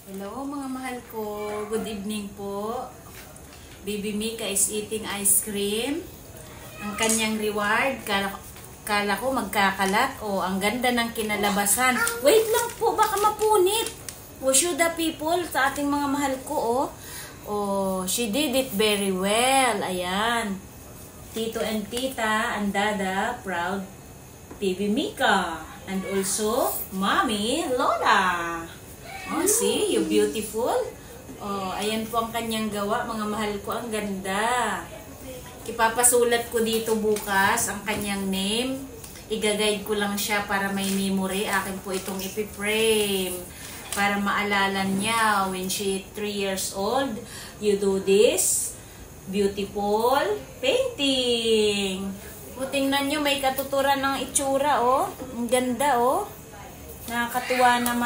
Hello mga mahal ko. Good evening po. Baby Mika is eating ice cream. Ang kanyang reward, kala ko magkakalat. Oh, ang ganda ng kinalabasan. Wait lang po, baka mapunit. Oh, show the people sa ating mga mahal ko, oh. Oh, she did it very well. Ayan. Tito and Tita and Dada, proud Baby Mika. And also, Mommy Lola. Oh, see? You beautiful. Oh, ayan po ang kanyang gawa. Mga mahal ko, ang ganda. Ipapasulat ko dito bukas ang kanyang name. Igaguide ko lang siya para may memory. Akin po itong ipiprame. Para maalala niya when she 3 years old. You do this beautiful painting. O, tingnan nyo, may katuturan ng itsura, oh. Ang ganda, oh. Nakakatuwa naman.